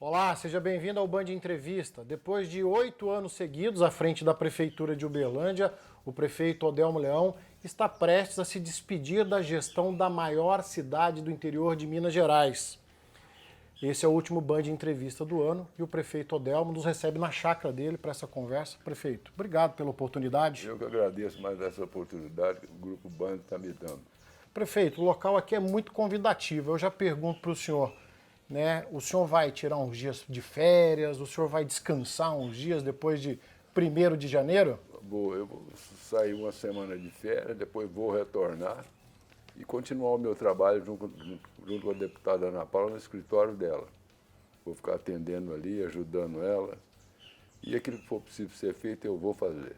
Olá, seja bem-vindo ao Band Entrevista. Depois de 8 anos seguidos à frente da Prefeitura de Uberlândia, o prefeito Odelmo Leão está prestes a se despedir da gestão da maior cidade do interior de Minas Gerais. Esse é o último Band Entrevista do ano e o prefeito Odelmo nos recebe na chácara dele para essa conversa. Prefeito, obrigado pela oportunidade. Eu que agradeço mais essa oportunidade que o Grupo Band está me dando. Prefeito, o local aqui é muito convidativo. Eu já pergunto para o senhor, né? O senhor vai tirar uns dias de férias? O senhor vai descansar uns dias depois de 1º de janeiro? Eu vou sair uma semana de férias, depois vou retornar e continuar o meu trabalho junto com a deputada Ana Paula no escritório dela. Vou ficar atendendo ali, ajudando ela. E aquilo que for possível ser feito, eu vou fazer.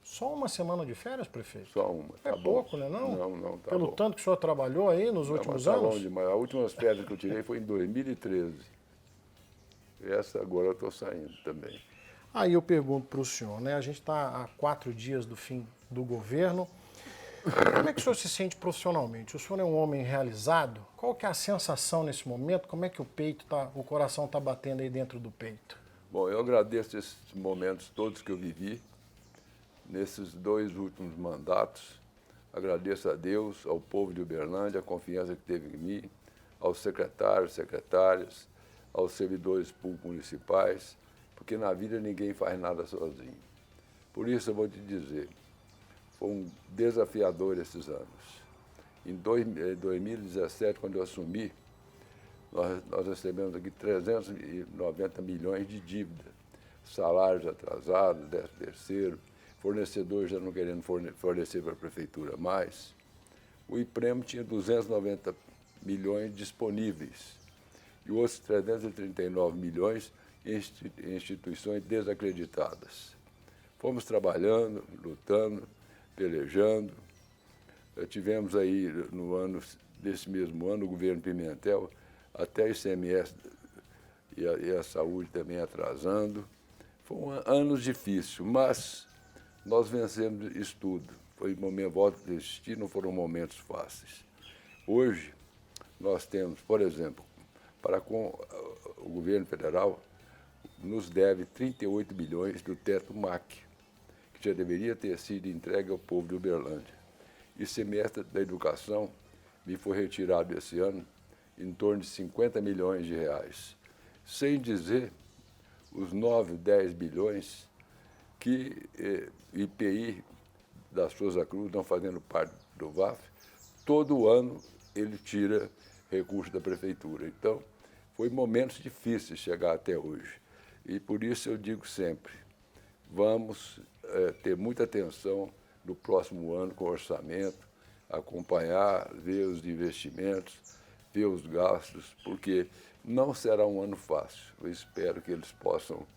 Só uma semana de férias, prefeito? Só uma. É Tá bom. pouco, né? Não, tá Pelo bom. tanto que o senhor trabalhou aí nos últimos Tá anos? bom demais. A última férias que eu tirei foi em 2013. Essa agora eu estou saindo também. Aí eu pergunto para o senhor, né? A gente está há 4 dias do fim do governo. Como é que o senhor se sente profissionalmente? O senhor é um homem realizado? Qual que é a sensação nesse momento? Como é que o coração está batendo aí dentro do peito? Bom, eu agradeço esses momentos todos que eu vivi, nesses 2 últimos mandatos. Agradeço a Deus, ao povo de Uberlândia, a confiança que teve em mim, aos secretários, secretárias, aos servidores públicos municipais, porque na vida ninguém faz nada sozinho. Por isso eu vou te dizer, foram desafiadores esses anos. Em 2017, quando eu assumi, nós recebemos aqui 390 milhões de dívida, salários atrasados, 13º, fornecedores já não querendo fornecer para a prefeitura mais. O IPREM tinha 290 milhões disponíveis e outros 339 milhões em instituições desacreditadas. Fomos trabalhando, lutando, pelejando. Tivemos aí, desse mesmo ano, o governo Pimentel, até ICMS e a saúde também atrasando. Foram anos difíceis, mas nós vencemos isso tudo. Foi voto de desistir, não foram momentos fáceis. Hoje, nós temos, por exemplo, com o governo federal, nos deve 38 bilhões do teto MAC, que já deveria ter sido entregue ao povo de Uberlândia. ICMS da educação me foi retirado esse ano em torno de 50 milhões de reais, sem dizer os 9, 10 bilhões que IPI da Souza Cruz, não fazendo parte do VAF, todo ano ele tira recursos da prefeitura. Então, foi momentos difíceis chegar até hoje. E por isso eu digo sempre, vamos ter muita atenção no próximo ano com o orçamento, acompanhar, ver os investimentos, ver os gastos, porque não será um ano fácil. Eu espero que eles possam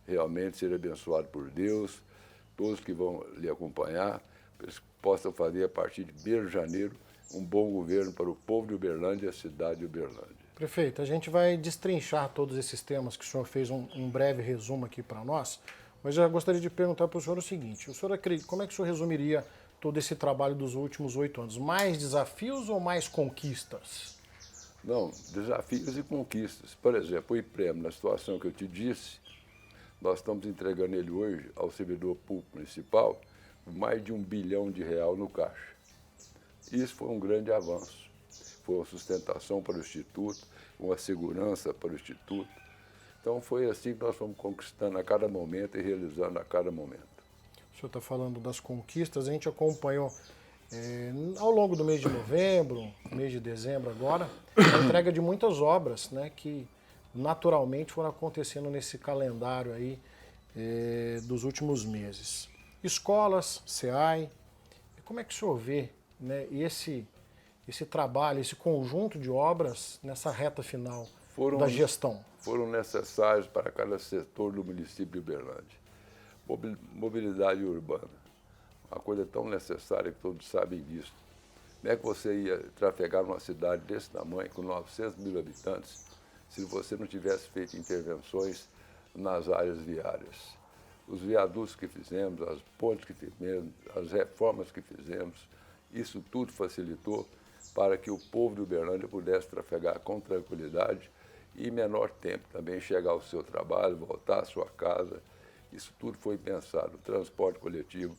realmente ser abençoados por Deus, todos que vão lhe acompanhar, eles possam fazer a partir de 1º de janeiro um bom governo para o povo de Uberlândia e a cidade de Uberlândia. Prefeito, a gente vai destrinchar todos esses temas que o senhor fez um breve resumo aqui para nós, mas eu gostaria de perguntar para o senhor o seguinte, como é que o senhor resumiria todo esse trabalho dos últimos 8 anos? Mais desafios ou mais conquistas? Não, desafios e conquistas. Por exemplo, o IPREM, na situação que eu te disse, nós estamos entregando ele hoje ao servidor público municipal por mais de R$1 bilhão no caixa. Isso foi um grande avanço. Foi uma sustentação para o Instituto, uma segurança para o Instituto. Então foi assim que nós fomos conquistando a cada momento e realizando a cada momento. O senhor está falando das conquistas, a gente acompanhou ao longo do mês de novembro, mês de dezembro agora, a entrega de muitas obras, né, que naturalmente foram acontecendo nesse calendário aí dos últimos meses. Escolas, SEAI, como é que o senhor vê, né, esse trabalho, esse conjunto de obras nessa reta final da gestão? Foram necessários para cada setor do município de Uberlândia. Mobilidade urbana, uma coisa tão necessária que todos sabem disso. Como é que você ia trafegar numa cidade desse tamanho, com 900 mil habitantes, se você não tivesse feito intervenções nas áreas viárias? Os viadutos que fizemos, as pontes que fizemos, as reformas que fizemos, isso tudo facilitou para que o povo de Uberlândia pudesse trafegar com tranquilidade e em menor tempo também chegar ao seu trabalho, voltar à sua casa. Isso tudo foi pensado. O transporte coletivo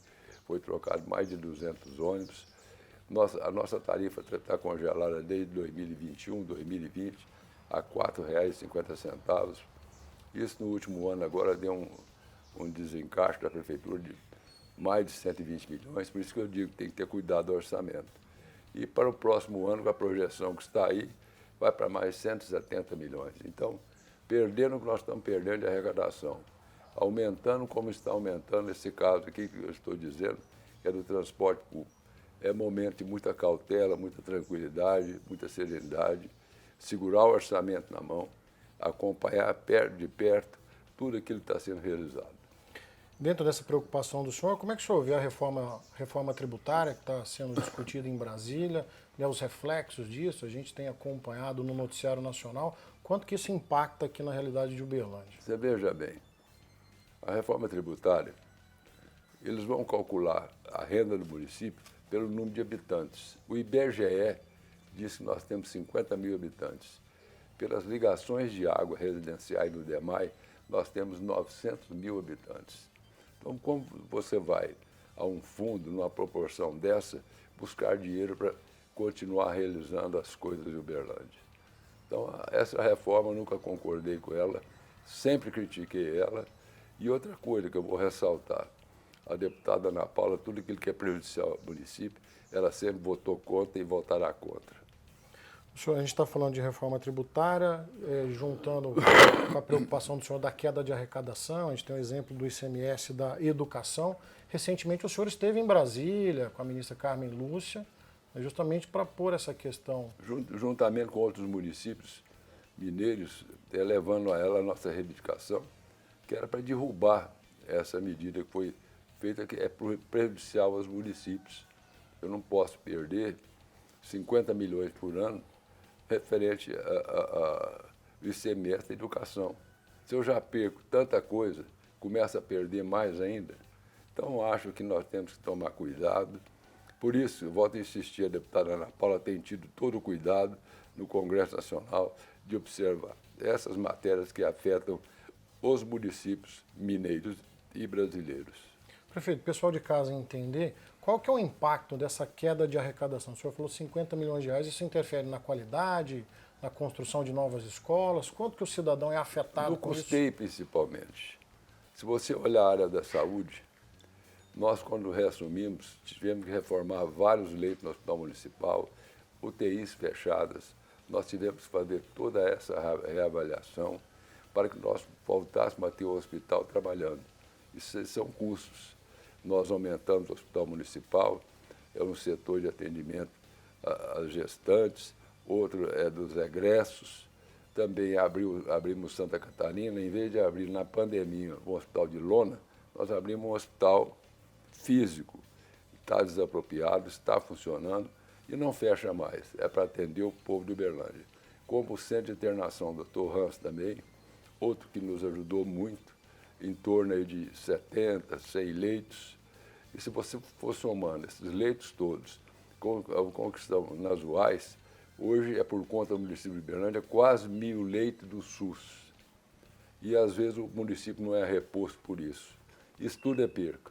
foi trocado mais de 200 ônibus. A nossa tarifa está congelada desde 2021, 2020, a R$ 4,50. Isso no último ano agora deu um desencaixe da prefeitura de mais de 120 milhões, por isso que eu digo que tem que ter cuidado do orçamento. E para o próximo ano, com a projeção que está aí, vai para mais 170 milhões. Então, perdendo o que nós estamos perdendo de arrecadação, aumentando como está aumentando esse caso aqui que eu estou dizendo, que é do transporte público. É momento de muita cautela, muita tranquilidade, muita serenidade, segurar o orçamento na mão, acompanhar de perto tudo aquilo que está sendo realizado. Dentro dessa preocupação do senhor, como é que o senhor vê a reforma tributária que está sendo discutida em Brasília, né, os reflexos disso? A gente tem acompanhado no noticiário nacional, quanto que isso impacta aqui na realidade de Uberlândia? Você veja bem, a reforma tributária, eles vão calcular a renda do município pelo número de habitantes. O IBGE diz que nós temos 50 mil habitantes. Pelas ligações de água residenciais do DEMAI, nós temos 900 mil habitantes. Então, como você vai a um fundo, numa proporção dessa, buscar dinheiro para continuar realizando as coisas de Uberlândia? Então, essa reforma eu nunca concordei com ela, sempre critiquei ela. E outra coisa que eu vou ressaltar, a deputada Ana Paula, tudo aquilo que é prejudicial ao município, ela sempre votou contra e votará contra. Senhor, a gente está falando de reforma tributária, juntando com a preocupação do senhor da queda de arrecadação, a gente tem o exemplo do ICMS da educação. Recentemente o senhor esteve em Brasília com a ministra Carmen Lúcia, justamente para pôr essa questão. Juntamente com outros municípios mineiros, levando a ela a nossa reivindicação, que era para derrubar essa medida que foi feita, que é prejudicial aos municípios. Eu não posso perder 50 milhões por ano referente ao ICMS da educação. Se eu já perco tanta coisa, começo a perder mais ainda. Então, acho que nós temos que tomar cuidado. Por isso, eu volto a insistir, a deputada Ana Paula tem tido todo o cuidado no Congresso Nacional de observar essas matérias que afetam os municípios mineiros e brasileiros. Prefeito, o pessoal de casa entender qual que é o impacto dessa queda de arrecadação. O senhor falou 50 milhões de reais, isso interfere na qualidade, na construção de novas escolas? Quanto que o cidadão é afetado com isso? No custeio, principalmente. Se você olhar a área da saúde, nós, quando reassumimos, tivemos que reformar vários leitos no Hospital Municipal, UTIs fechadas. Nós tivemos que fazer toda essa reavaliação para que nós voltássemos a ter o hospital trabalhando. Isso são custos. Nós aumentamos o Hospital Municipal, é um setor de atendimento às gestantes, outro é dos egressos. Também abrimos Santa Catarina, em vez de abrir na pandemia um hospital de lona, nós abrimos um hospital físico. Está desapropriado, está funcionando e não fecha mais. É para atender o povo de Uberlândia. Como o Centro de Internação Dr. Hans também, outro que nos ajudou muito, em torno aí de 70, 100 leitos. E se você for somando esses leitos todos com o que estão nas UAIs, hoje é por conta do município de Uberlândia quase 1.000 leitos do SUS. E às vezes o município não é reposto por isso. Isso tudo é perca.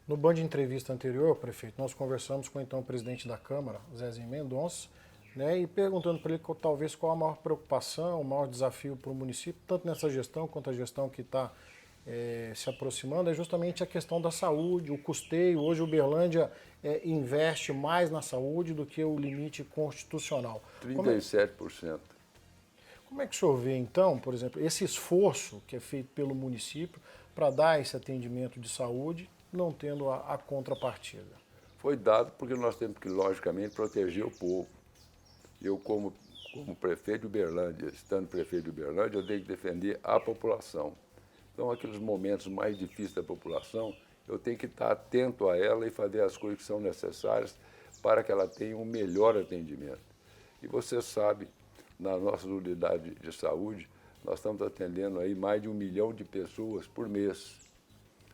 No Band de entrevista anterior, prefeito, nós conversamos com então, o presidente da Câmara, Zezinho Mendonça, né, e perguntando para ele talvez qual a maior preocupação, o maior desafio para o município, tanto nessa gestão quanto a gestão que está se aproximando, é justamente a questão da saúde, o custeio. Hoje Uberlândia investe mais na saúde do que o limite constitucional. 37%. Como é que o senhor vê, então, por exemplo, esse esforço que é feito pelo município para dar esse atendimento de saúde, não tendo a contrapartida? Foi dado porque nós temos que, logicamente, proteger o povo. Eu, como prefeito de Uberlândia, estando prefeito de Uberlândia, eu tenho que defender a população. Então, aqueles momentos mais difíceis da população, eu tenho que estar atento a ela e fazer as coisas que são necessárias para que ela tenha um melhor atendimento. E você sabe, nas nossas unidades de saúde, nós estamos atendendo aí mais de 1 milhão de pessoas por mês.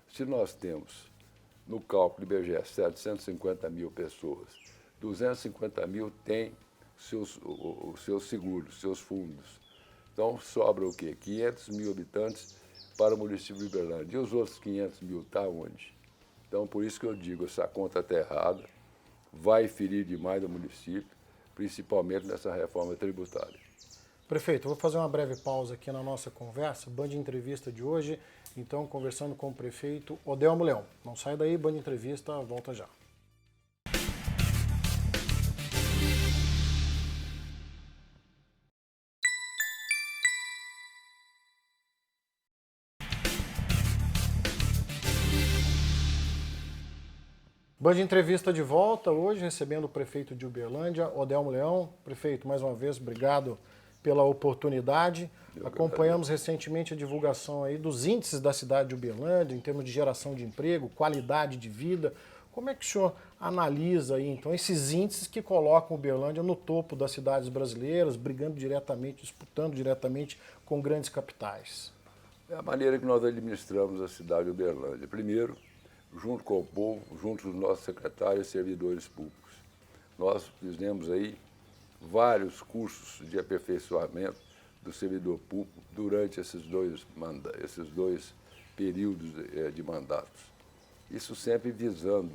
Se nós temos, no cálculo do IBGE, 750 mil pessoas, 250 mil têm os seus seguros, seus fundos. Então, sobra o quê? 500 mil habitantes para o município de Uberlândia. E os outros 500 mil estão onde? Então, por isso que eu digo, essa conta está errada, vai ferir demais o município, principalmente nessa reforma tributária. Prefeito, eu vou fazer uma breve pausa aqui na nossa conversa, Band Entrevista de hoje, então conversando com o prefeito Odelmo Leão. Não sai daí, Band Entrevista, volta já. Band Entrevista de volta hoje, recebendo o prefeito de Uberlândia, Odelmo Leão. Prefeito, mais uma vez, obrigado pela oportunidade. Acompanhamos recentemente a divulgação aí dos índices da cidade de Uberlândia, em termos de geração de emprego, qualidade de vida. Como é que o senhor analisa aí, então, esses índices que colocam Uberlândia no topo das cidades brasileiras, brigando diretamente, disputando diretamente com grandes capitais? É a maneira que nós administramos a cidade de Uberlândia. Primeiro, junto com o povo, junto com os nossos secretários e servidores públicos. Nós fizemos aí vários cursos de aperfeiçoamento do servidor público durante esses dois períodos de mandatos. Isso sempre visando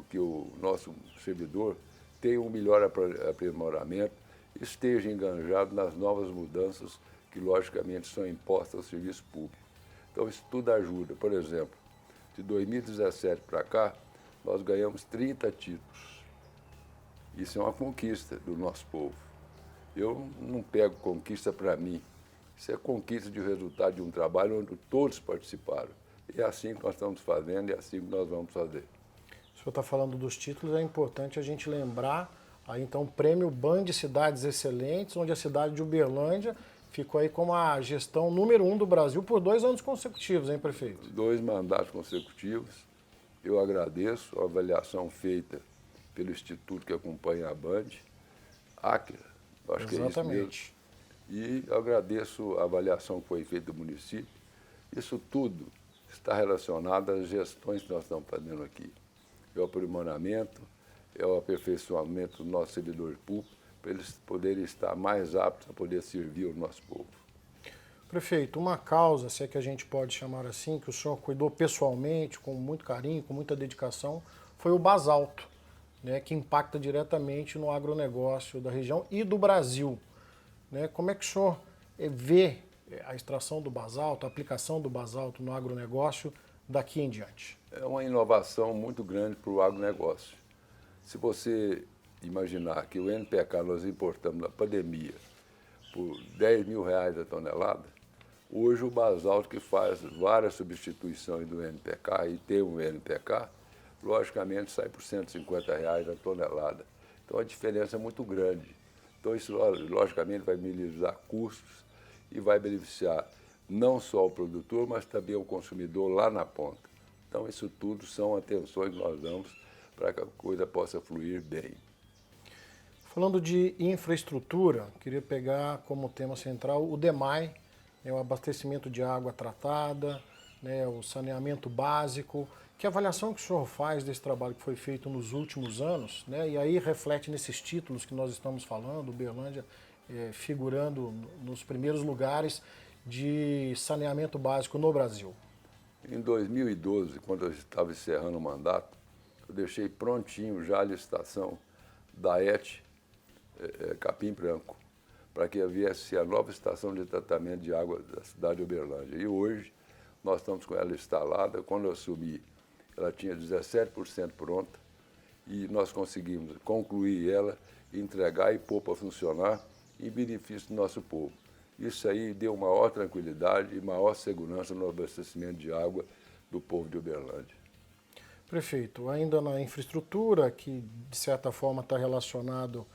que o nosso servidor tenha um melhor aprimoramento, esteja enganjado nas novas mudanças que, logicamente, são impostas ao serviço público. Então, isso tudo ajuda. Por exemplo, de 2017 para cá, nós ganhamos 30 títulos. Isso é uma conquista do nosso povo. Eu não pego conquista para mim. Isso é conquista de resultado de um trabalho onde todos participaram. E é assim que nós estamos fazendo e é assim que nós vamos fazer. O senhor está falando dos títulos, é importante a gente lembrar aí então o prêmio Band Cidades Excelentes, onde a cidade de Uberlândia ficou aí como a gestão número 1 do Brasil por 2 anos consecutivos, hein, prefeito? 2 mandatos consecutivos. Eu agradeço a avaliação feita pelo instituto que acompanha a Band, Acre, acho que é isso mesmo. E agradeço a avaliação que foi feita do município. Isso tudo está relacionado às gestões que nós estamos fazendo aqui. É o aprimoramento, é o aperfeiçoamento do nosso servidor público, para eles poderem estar mais aptos a poder servir o nosso povo. Prefeito, uma causa, se é que a gente pode chamar assim, que o senhor cuidou pessoalmente, com muito carinho, com muita dedicação, foi o basalto, né, que impacta diretamente no agronegócio da região e do Brasil. Né? Como é que o senhor vê a extração do basalto, a aplicação do basalto no agronegócio daqui em diante? É uma inovação muito grande para o agronegócio. Se você imaginar que o NPK nós importamos na pandemia por R$10.000 a tonelada, hoje o basalto, que faz várias substituições do NPK e tem um NPK, logicamente sai por R$150 a tonelada. Então a diferença é muito grande. Então isso, logicamente, vai minimizar custos e vai beneficiar não só o produtor, mas também o consumidor lá na ponta. Então isso tudo são atenções que nós damos para que a coisa possa fluir bem. Falando de infraestrutura, queria pegar como tema central o DEMAI, né, o abastecimento de água tratada, né, o saneamento básico. Que avaliação que o senhor faz desse trabalho que foi feito nos últimos anos, né, e aí reflete nesses títulos que nós estamos falando, Uberlândia figurando nos primeiros lugares de saneamento básico no Brasil? Em 2012, quando eu estava encerrando o mandato, eu deixei prontinho já a licitação da ET Capim Branco, para que viesse a nova estação de tratamento de água da cidade de Uberlândia. E hoje nós estamos com ela instalada. Quando eu assumi, ela tinha 17% pronta e nós conseguimos concluir ela, entregar e pôr para funcionar em benefício do nosso povo. Isso aí deu maior tranquilidade e maior segurança no abastecimento de água do povo de Uberlândia. Prefeito, ainda na infraestrutura, que de certa forma está relacionado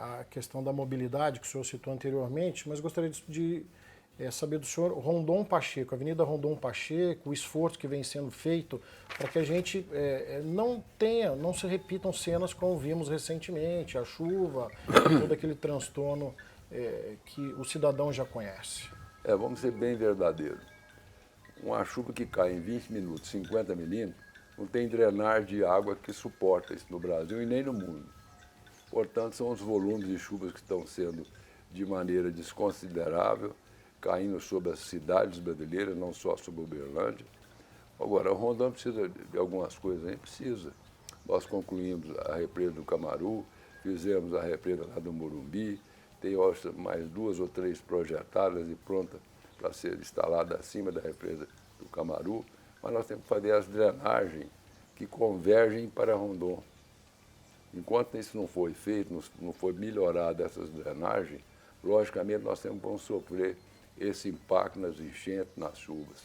à questão da mobilidade, que o senhor citou anteriormente, mas gostaria de saber do senhor Rondon Pacheco, Avenida Rondon Pacheco, o esforço que vem sendo feito para que a gente não se repitam cenas como vimos recentemente, a chuva, todo aquele transtorno que o cidadão já conhece. Vamos ser bem verdadeiros. Uma chuva que cai em 20 minutos, 50 milímetros, não tem drenagem de água que suporta isso no Brasil e nem no mundo. Portanto, são os volumes de chuvas que estão sendo de maneira desconsiderável, caindo sobre as cidades brasileiras, não só sobre Uberlândia. Agora, o Rondônia precisa de algumas coisas, nem precisa. Nós concluímos a represa do Camaru, fizemos a represa lá do Morumbi, tem mais 2 ou 3 projetadas e prontas para ser instalada acima da represa do Camaru, mas nós temos que fazer as drenagens que convergem para Rondônia. Enquanto isso não foi feito, não foi melhorada essas drenagens, logicamente nós vamos sofrer esse impacto nas enchentes, nas chuvas.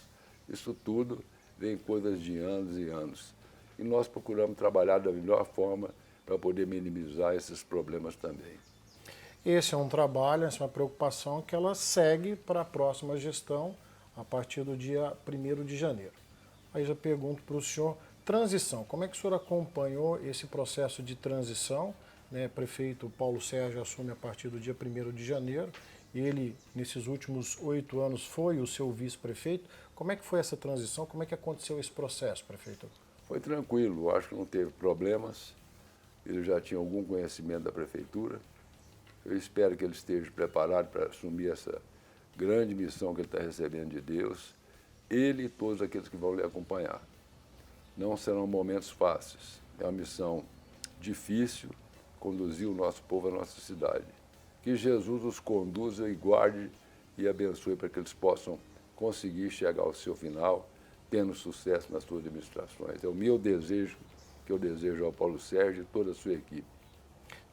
Isso tudo vem coisas de anos e anos. E nós procuramos trabalhar da melhor forma para poder minimizar esses problemas também. Esse é um trabalho, essa é uma preocupação que ela segue para a próxima gestão a partir do dia 1º de janeiro. Aí já pergunto para o senhor, transição, como é que o senhor acompanhou esse processo de transição? Né? Prefeito Paulo Sérgio assume a partir do dia 1º de janeiro, ele, nesses últimos 8 anos, foi o seu vice-prefeito. Como é que foi essa transição? Como é que aconteceu esse processo, prefeito? Foi tranquilo, acho que não teve problemas, ele já tinha algum conhecimento da prefeitura. Eu espero que ele esteja preparado para assumir essa grande missão que ele está recebendo de Deus, ele e todos aqueles que vão lhe acompanhar. Não serão momentos fáceis, é uma missão difícil, conduzir o nosso povo à nossa cidade. Que Jesus os conduza e guarde e abençoe para que eles possam conseguir chegar ao seu final, tendo sucesso nas suas administrações. É o meu desejo, que eu desejo ao Paulo Sérgio e toda a sua equipe.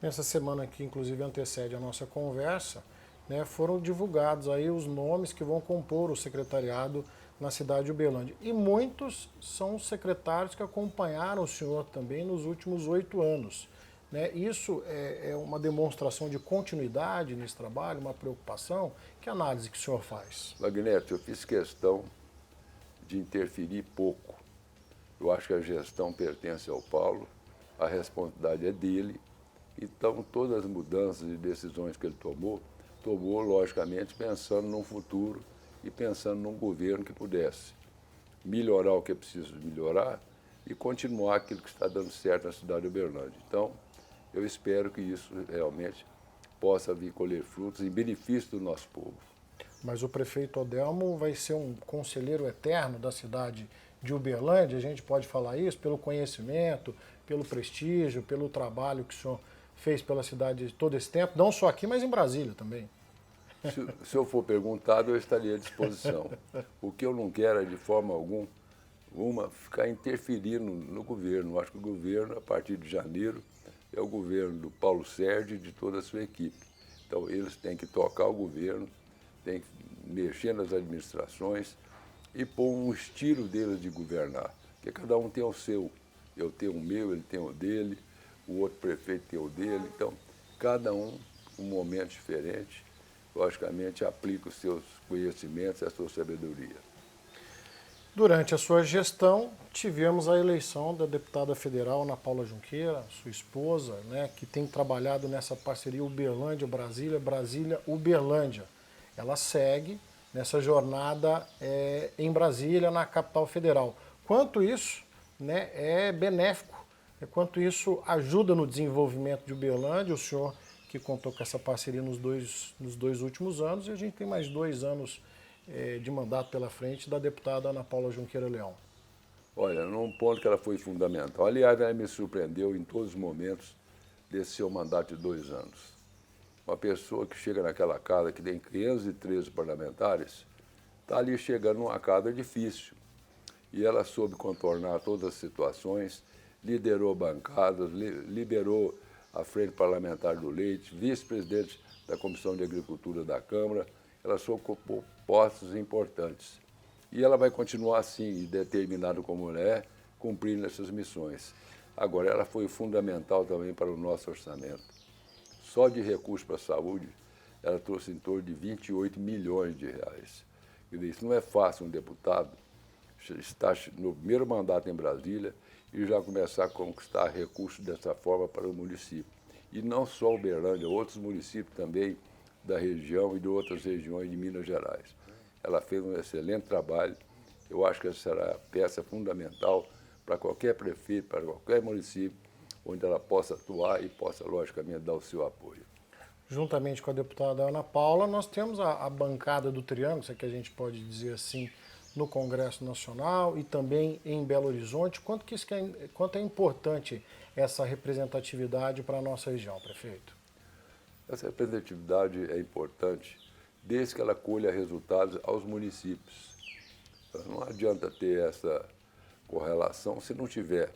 Nessa semana que inclusive antecede a nossa conversa, né, foram divulgados aí os nomes que vão compor o secretariado na cidade de Uberlândia. E muitos são secretários que acompanharam o senhor também nos últimos 8 anos. Né? Isso é uma demonstração de continuidade nesse trabalho, uma preocupação? Que análise que o senhor faz? Wagner, eu fiz questão de interferir pouco. Eu acho que a gestão pertence ao Paulo, a responsabilidade é dele. Então, todas as mudanças e decisões que ele tomou, logicamente, pensando num futuro e pensando num governo que pudesse melhorar o que é preciso melhorar e continuar aquilo que está dando certo na cidade de Uberlândia. Então, eu espero que isso realmente possa vir colher frutos em benefício do nosso povo. Mas o prefeito Odelmo vai ser um conselheiro eterno da cidade de Uberlândia, a gente pode falar isso, pelo conhecimento, pelo prestígio, pelo trabalho que o senhor fez pela cidade todo esse tempo, não só aqui, mas em Brasília também. Se eu for perguntado, eu estaria à disposição. O que eu não quero é, de forma alguma, ficar interferindo no governo. Eu acho que o governo, a partir de janeiro, é o governo do Paulo Sérgio e de toda a sua equipe. Então, eles têm que tocar o governo, têm que mexer nas administrações e pôr um estilo deles de governar. Porque cada um tem o seu. Eu tenho o meu, ele tem o dele, o outro prefeito tem o dele. Então, cada um momento diferente, logicamente, aplica os seus conhecimentos e a sua sabedoria. Durante a sua gestão, tivemos a eleição da deputada federal Ana Paula Junqueira, sua esposa, né, que tem trabalhado nessa parceria Uberlândia-Brasília, Brasília-Uberlândia. Ela segue nessa jornada em Brasília, na capital federal. Quanto isso, né, é benéfico, quanto isso ajuda no desenvolvimento de Uberlândia, o senhor que contou com essa parceria nos dois últimos anos, e a gente tem mais 2 anos de mandato pela frente da deputada Ana Paula Junqueira Leão. Olha, num ponto que ela foi fundamental. Aliás, ela me surpreendeu em todos os momentos desse seu mandato de 2 anos. Uma pessoa que chega naquela casa que tem 513 parlamentares, está ali chegando numa casa difícil. E ela soube contornar todas as situações, liderou bancadas, liberou a Frente Parlamentar do Leite, vice-presidente da Comissão de Agricultura da Câmara. Ela soube ocupar postos importantes. E ela vai continuar assim, determinada como ela é, cumprindo essas missões. Agora, ela foi fundamental também para o nosso orçamento. Só de recursos para a saúde, ela trouxe em torno de 28 milhões de reais. Isso não é fácil um deputado estar no primeiro mandato em Brasília e já começar a conquistar recursos dessa forma para o município. E não só Uberlândia, outros municípios também da região e de outras regiões de Minas Gerais. Ela fez um excelente trabalho. Eu acho que essa será a peça fundamental para qualquer prefeito, para qualquer município, onde ela possa atuar e possa, logicamente, dar o seu apoio. juntamente com a deputada Ana Paula, nós temos a bancada do Triângulo, se é que a gente pode dizer assim, no Congresso Nacional e também em Belo Horizonte. Quanto é importante essa representatividade para a nossa região, prefeito? Essa representatividade é importante desde que ela colha resultados aos municípios. Não adianta ter essa correlação se não tiver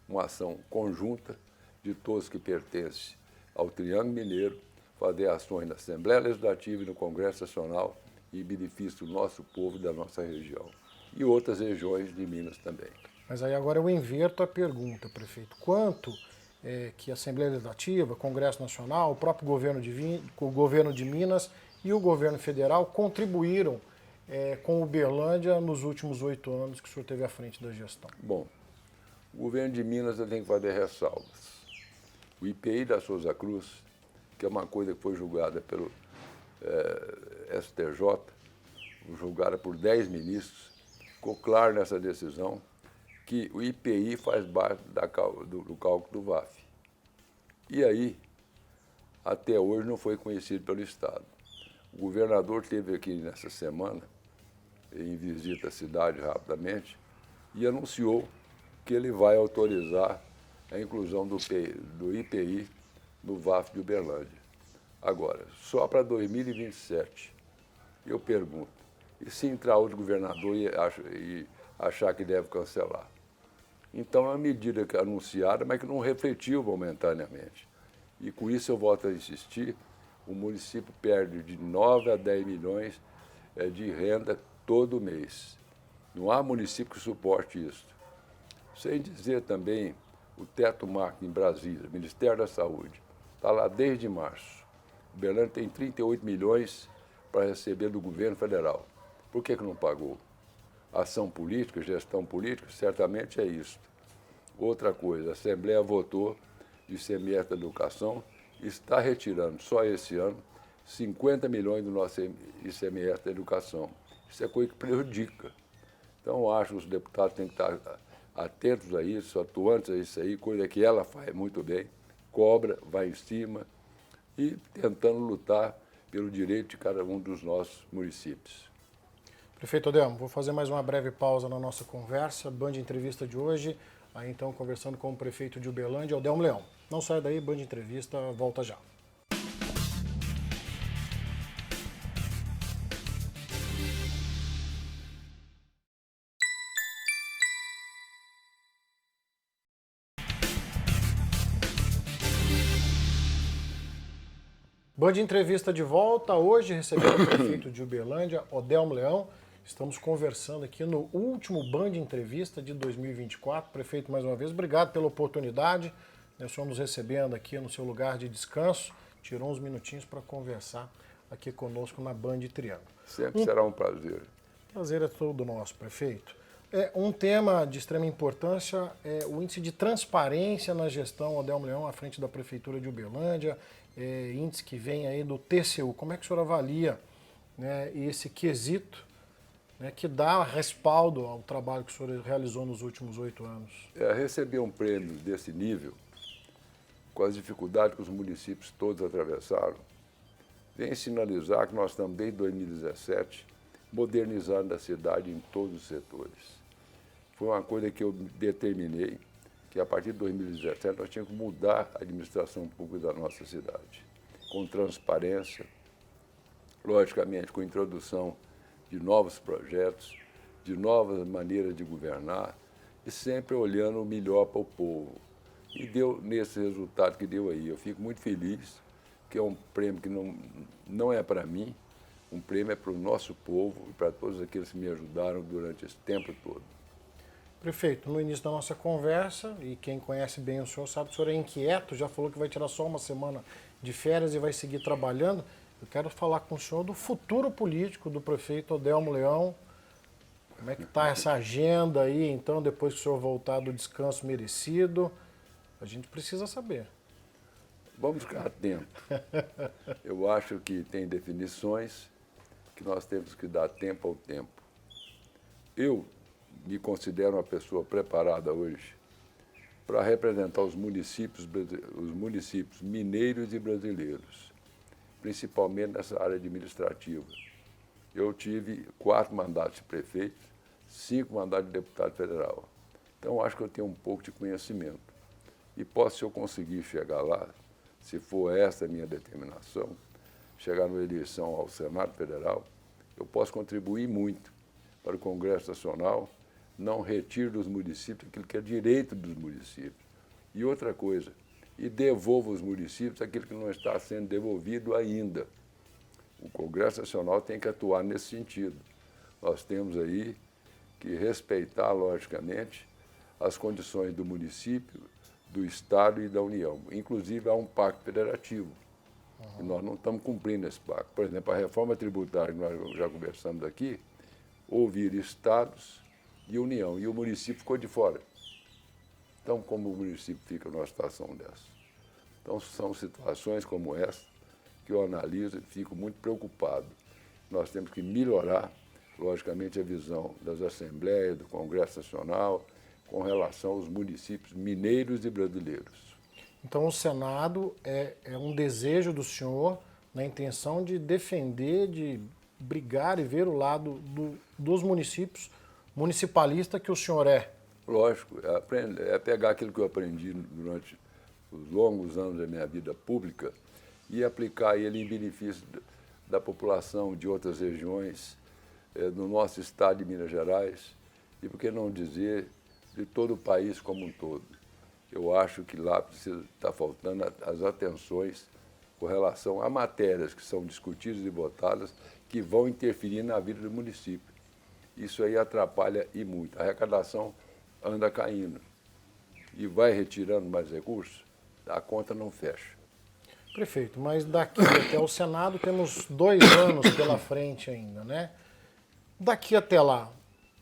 uma ação conjunta de todos que pertencem ao Triângulo Mineiro, fazer ações na Assembleia Legislativa e no Congresso Nacional em benefício do nosso povo e da nossa região. E outras regiões de Minas também. Mas aí agora eu inverto a pergunta, prefeito. Quanto que a Assembleia Legislativa, Congresso Nacional, o próprio governo de Minas e o governo federal contribuíram com Uberlândia nos últimos 8 anos que o senhor teve à frente da gestão? Bom, o governo de Minas tem que fazer ressalvas. O IPI da Souza Cruz, que é uma coisa que foi julgada pelo STJ, julgada por 10 ministros, ficou claro nessa decisão que o IPI faz parte do cálculo do VAF. E aí, até hoje, não foi conhecido pelo Estado. O governador esteve aqui nessa semana, em visita à cidade rapidamente, e anunciou que ele vai autorizar a inclusão do IPI no VAF de Uberlândia. Agora, só para 2027, eu pergunto, e se entrar outro governador e achar que deve cancelar? Então, é uma medida que é anunciada, mas que não refletiu momentaneamente. E com isso eu volto a insistir, o município perde de 9 a 10 milhões de renda todo mês. Não há município que suporte isso. Sem dizer também o teto marco em Brasília, Ministério da Saúde, está lá desde março. O Uberlândia tem 38 milhões para receber do governo federal. Por que não pagou? Ação política, gestão política, certamente é isso. Outra coisa, a Assembleia votou o ICMS da educação e está retirando, só esse ano, 50 milhões do nosso ICMS da educação. Isso é coisa que prejudica. Então, eu acho que os deputados têm que estar atentos a isso, atuantes a isso aí, coisa que ela faz muito bem, cobra, vai em cima e tentando lutar pelo direito de cada um dos nossos municípios. Prefeito Odelmo, vou fazer mais uma breve pausa na nossa conversa. Band Entrevista de hoje, aí então conversando com o prefeito de Uberlândia, Odelmo Leão. Não saia daí, Band Entrevista volta já. Band Entrevista de volta, hoje recebendo o prefeito de Uberlândia, Odelmo Leão. Estamos conversando aqui no último Band Entrevista de 2024. Prefeito, mais uma vez, obrigado pela oportunidade. O senhor nos recebendo aqui no seu lugar de descanso, tirou uns minutinhos para conversar aqui conosco na Band Triângulo. Sempre será um prazer. Prazer é todo nosso, prefeito. Um tema de extrema importância é o índice de transparência na gestão Odelmo Leão à frente da Prefeitura de Uberlândia, índice que vem aí do TCU. Como é que o senhor avalia, né, esse quesito, né, que dá respaldo ao trabalho que o senhor realizou nos últimos 8 anos? Receber um prêmio desse nível, com as dificuldades que os municípios todos atravessaram, vem sinalizar que nós estamos, desde 2017, modernizando a cidade em todos os setores. Foi uma coisa que eu determinei, que a partir de 2017 nós tínhamos que mudar a administração pública da nossa cidade, com transparência, logicamente com introdução de novos projetos, de novas maneiras de governar e sempre olhando o melhor para o povo. E deu nesse resultado que deu aí. Eu fico muito feliz, que é um prêmio que não é para mim, um prêmio é para o nosso povo e para todos aqueles que me ajudaram durante esse tempo todo. Prefeito, no início da nossa conversa, e quem conhece bem o senhor sabe que o senhor é inquieto, já falou que vai tirar só uma semana de férias e vai seguir trabalhando. Eu quero falar com o senhor do futuro político do prefeito Odelmo Leão. Como é que está essa agenda aí, então, depois que o senhor voltar do descanso merecido? A gente precisa saber. Vamos ficar atentos. Eu acho que tem definições que nós temos que dar tempo ao tempo. Eu me considero uma pessoa preparada hoje para representar os municípios mineiros e brasileiros. principalmente nessa área administrativa. Eu tive 4 mandatos de prefeito, 5 mandatos de deputado federal. Então, acho que eu tenho um pouco de conhecimento. E posso, se eu conseguir chegar lá, se for essa a minha determinação, chegar numa eleição ao Senado Federal, eu posso contribuir muito para o Congresso Nacional, não retire dos municípios aquilo que é direito dos municípios. E outra coisa, e devolva aos municípios aquilo que não está sendo devolvido ainda. O Congresso Nacional tem que atuar nesse sentido. Nós temos aí que respeitar, logicamente, as condições do município, do Estado e da União. Inclusive, há um pacto federativo. E nós não estamos cumprindo esse pacto. Por exemplo, a reforma tributária que nós já conversamos aqui, ouvir estados e União, e o município ficou de fora. Então, como o município fica numa situação dessa? Então, são situações como essa que eu analiso e fico muito preocupado. Nós temos que melhorar, logicamente, a visão das assembleias, do Congresso Nacional, com relação aos municípios mineiros e brasileiros. Então, o Senado é um desejo do senhor, na intenção de defender, de brigar e ver o lado dos municípios, municipalista que o senhor é. Lógico, é pegar aquilo que eu aprendi durante os longos anos da minha vida pública e aplicar ele em benefício da população de outras regiões, do nosso estado de Minas Gerais e, por que não dizer, de todo o país como um todo. Eu acho que lá está faltando as atenções com relação a matérias que são discutidas e votadas que vão interferir na vida do município. Isso aí atrapalha e muito. A arrecadação anda caindo e vai retirando mais recursos, a conta não fecha. Prefeito, mas daqui até o Senado temos 2 anos pela frente ainda, né? Daqui até lá,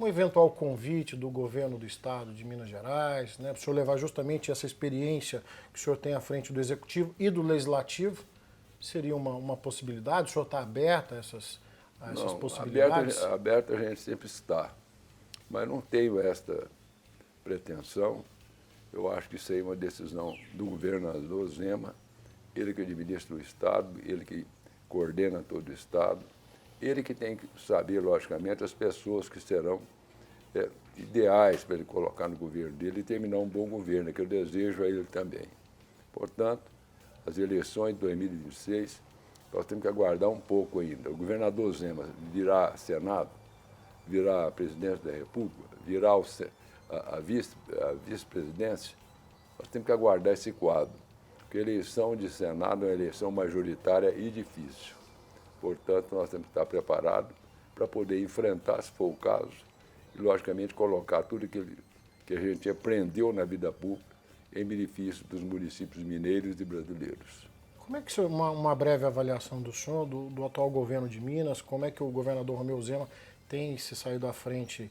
um eventual convite do governo do estado de Minas Gerais, né, para o senhor levar justamente essa experiência que o senhor tem à frente do Executivo e do Legislativo, seria uma possibilidade? O senhor está aberto a essas possibilidades? Aberto a gente sempre está, mas não tenho esta pretensão. Eu acho que isso aí é uma decisão do governador Zema, ele que administra o Estado, ele que coordena todo o Estado, ele que tem que saber, logicamente, as pessoas que serão ideais para ele colocar no governo dele e terminar um bom governo, que eu desejo a ele também. Portanto, as eleições de 2026, nós temos que aguardar um pouco ainda. O governador Zema virá Senado, virá presidente da República, virá a vice-presidência, nós temos que aguardar esse quadro, porque a eleição de Senado é uma eleição majoritária e difícil. Portanto, nós temos que estar preparados para poder enfrentar, se for o caso, e, logicamente, colocar tudo aquilo que a gente aprendeu na vida pública em benefício dos municípios mineiros e brasileiros. Como é que, uma breve avaliação do senhor, do atual governo de Minas, como é que o governador Romeu Zema tem se saído à frente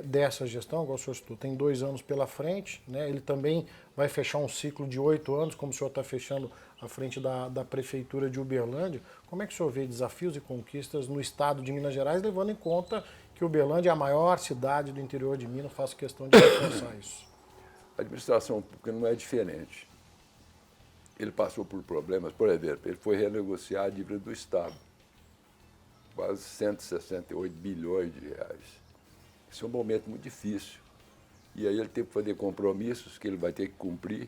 dessa gestão? Igual o senhor citou, tem 2 anos pela frente, né? Ele também vai fechar um ciclo de 8 anos, como o senhor está fechando à frente da Prefeitura de Uberlândia. Como é que o senhor vê desafios e conquistas no estado de Minas Gerais, levando em conta que Uberlândia é a maior cidade do interior de Minas? Faço questão de reforçar isso. A administração pública não é diferente. Ele passou por problemas, por exemplo, ele foi renegociar a dívida do Estado, quase 168 bilhões de reais. Isso é um momento muito difícil. E aí ele teve que fazer compromissos que ele vai ter que cumprir,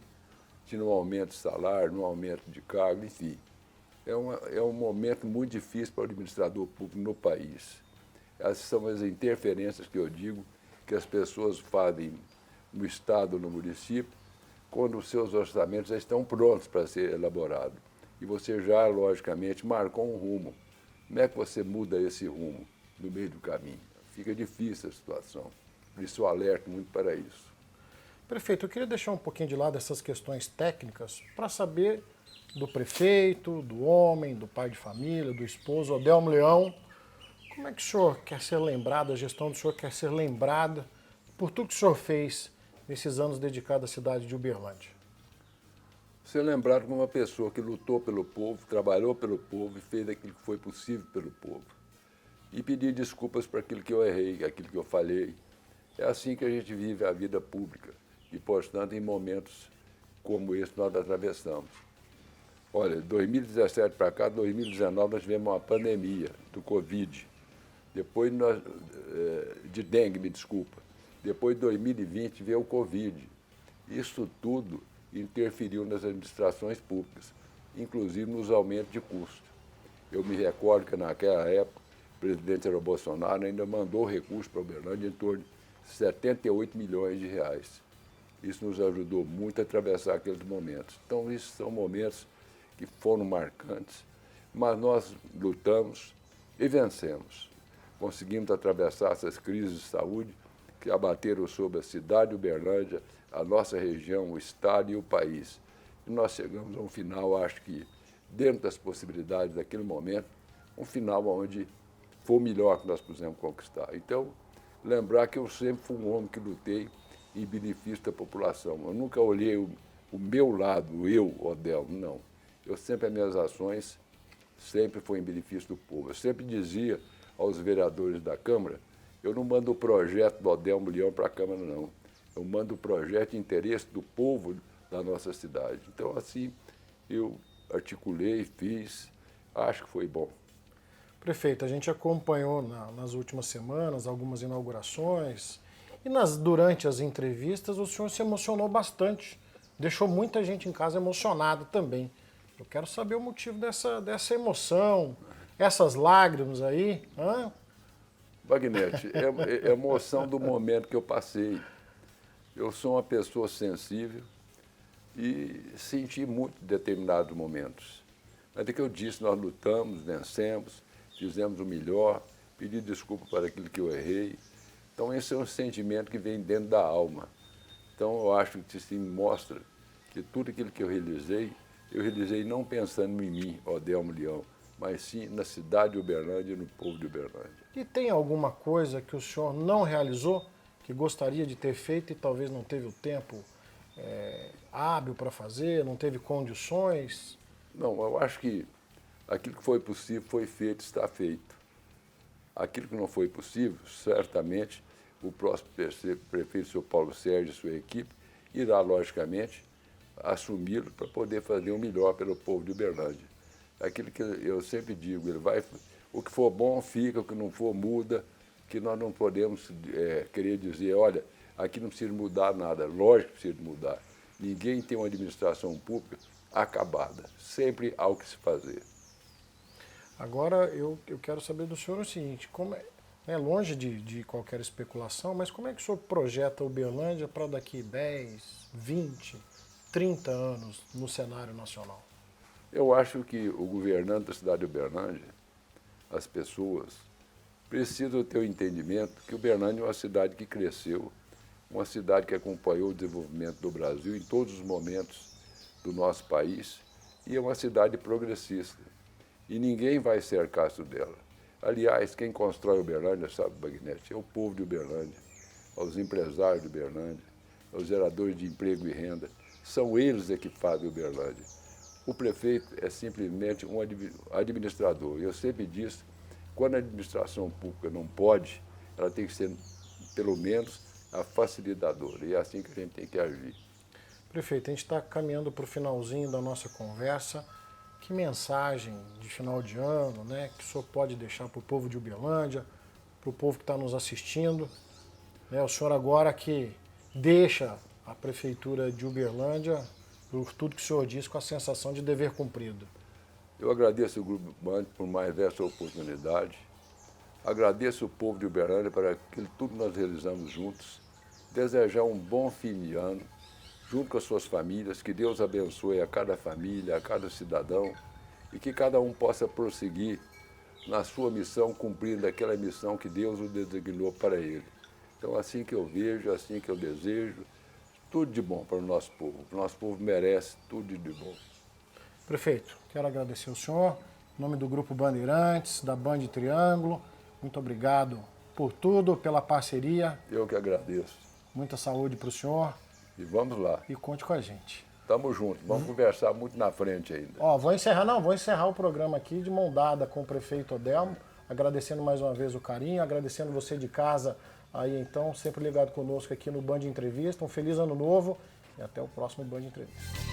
se não aumenta de salário, não aumento de cargo, enfim. É um momento muito difícil para o administrador público no país. Essas são as interferências que eu digo que as pessoas fazem no Estado, no município, quando os seus orçamentos já estão prontos para ser elaborados. E você já, logicamente, marcou um rumo. Como é que você muda esse rumo no meio do caminho? Fica difícil a situação. Por isso eu alerto muito para isso. Prefeito, eu queria deixar um pouquinho de lado essas questões técnicas para saber do prefeito, do homem, do pai de família, do esposo, Adelmo Leão. Como é que o senhor quer ser lembrado, a gestão do senhor quer ser lembrada por tudo que o senhor fez nesses anos dedicados à cidade de Uberlândia? Ser lembrado como uma pessoa que lutou pelo povo, trabalhou pelo povo e fez aquilo que foi possível pelo povo. E pedir desculpas para aquilo que eu errei, aquilo que eu falhei. É assim que a gente vive a vida pública e, portanto, em momentos como esse nós atravessamos. Olha, 2017 para cá, 2019, nós tivemos uma pandemia do Covid. Depois de dengue, me desculpa. Depois de 2020 veio o Covid. Isso tudo interferiu nas administrações públicas, inclusive nos aumentos de custo. Eu me recordo que naquela época o presidente era Bolsonaro ainda mandou recursos para Uberlândia em torno de 78 milhões de reais. Isso nos ajudou muito a atravessar aqueles momentos. Então, esses são momentos que foram marcantes, mas nós lutamos e vencemos. Conseguimos atravessar essas crises de saúde que abateram sobre a cidade de Uberlândia, a nossa região, o estado e o país. E nós chegamos a um final, acho que, dentro das possibilidades daquele momento, um final onde foi o melhor que nós pudemos conquistar. Então, lembrar que eu sempre fui um homem que lutei em benefício da população. Eu nunca olhei o meu lado, eu, Odelmo, não. Eu sempre, as minhas ações, sempre foi em benefício do povo. Eu sempre dizia aos vereadores da Câmara, eu não mando o projeto do Odelmo Leão para a Câmara, não. Eu mando o projeto de interesse do povo da nossa cidade. Então, assim, eu articulei, fiz, acho que foi bom. Prefeito, a gente acompanhou nas últimas semanas algumas inaugurações e durante as entrevistas o senhor se emocionou bastante, deixou muita gente em casa emocionada também. Eu quero saber o motivo dessa emoção, essas lágrimas aí. Wagnete, é emoção do momento que eu passei. Eu sou uma pessoa sensível e senti muito determinados momentos. Mas é que eu disse, nós lutamos, vencemos, fizemos o melhor, pedi desculpa por aquilo que eu errei. Então, esse é um sentimento que vem dentro da alma. Então, eu acho que isso mostra que tudo aquilo que eu realizei não pensando em mim, Odelmo Leão, mas sim na cidade de Uberlândia e no povo de Uberlândia. E tem alguma coisa que o senhor não realizou, que gostaria de ter feito e talvez não teve o tempo hábil para fazer, não teve condições? Não, eu acho que aquilo que foi possível foi feito, está feito. Aquilo que não foi possível, certamente, o próximo prefeito, o senhor Paulo Sérgio e sua equipe, irá, logicamente, assumi-lo para poder fazer o melhor pelo povo de Uberlândia. Aquilo que eu sempre digo, o que for bom fica, o que não for muda, que nós não podemos querer dizer, olha, aqui não precisa mudar nada. Lógico que precisa mudar. Ninguém tem uma administração pública acabada. Sempre há o que se fazer. Agora, eu quero saber do senhor o seguinte, longe de qualquer especulação, mas como é que o senhor projeta Uberlândia para daqui 10, 20, 30 anos no cenário nacional? Eu acho que o governante da cidade de Uberlândia, as pessoas, precisam ter o entendimento que Uberlândia é uma cidade que cresceu, uma cidade que acompanhou o desenvolvimento do Brasil em todos os momentos do nosso país e é uma cidade progressista. E ninguém vai cercar-se dela. Aliás, quem constrói Uberlândia, sabe, Wagnete, é o povo de Uberlândia, os empresários de Uberlândia, os geradores de emprego e renda. São eles que fazem Uberlândia. O prefeito é simplesmente um administrador. Eu sempre disse, quando a administração pública não pode, ela tem que ser, pelo menos, a facilitadora. E é assim que a gente tem que agir. Prefeito, a gente está caminhando para o finalzinho da nossa conversa. Que mensagem de final de ano, que o senhor pode deixar para o povo de Uberlândia, para o povo que está nos assistindo? O senhor agora que deixa a prefeitura de Uberlândia, por tudo que o senhor disse, com a sensação de dever cumprido. Eu agradeço o Grupo Band por mais essa oportunidade. Agradeço o povo de Uberlândia por aquilo tudo que nós realizamos juntos. Desejar um bom fim de ano, junto com as suas famílias, que Deus abençoe a cada família, a cada cidadão, e que cada um possa prosseguir na sua missão, cumprindo aquela missão que Deus o designou para ele. Então, assim que eu vejo, assim que eu desejo, tudo de bom para o nosso povo. O nosso povo merece tudo de bom. Prefeito, quero agradecer ao senhor, em nome do Grupo Bandeirantes, da Band Triângulo, muito obrigado por tudo, pela parceria. Eu que agradeço. Muita saúde para o senhor. E vamos lá. E conte com a gente. Tamo junto, vamos conversar muito na frente ainda. Vou encerrar o programa aqui de mão dada com o prefeito Odelmo, agradecendo mais uma vez o carinho, agradecendo você de casa aí então, sempre ligado conosco aqui no Band Entrevista. Um feliz ano novo e até o próximo Band Entrevista.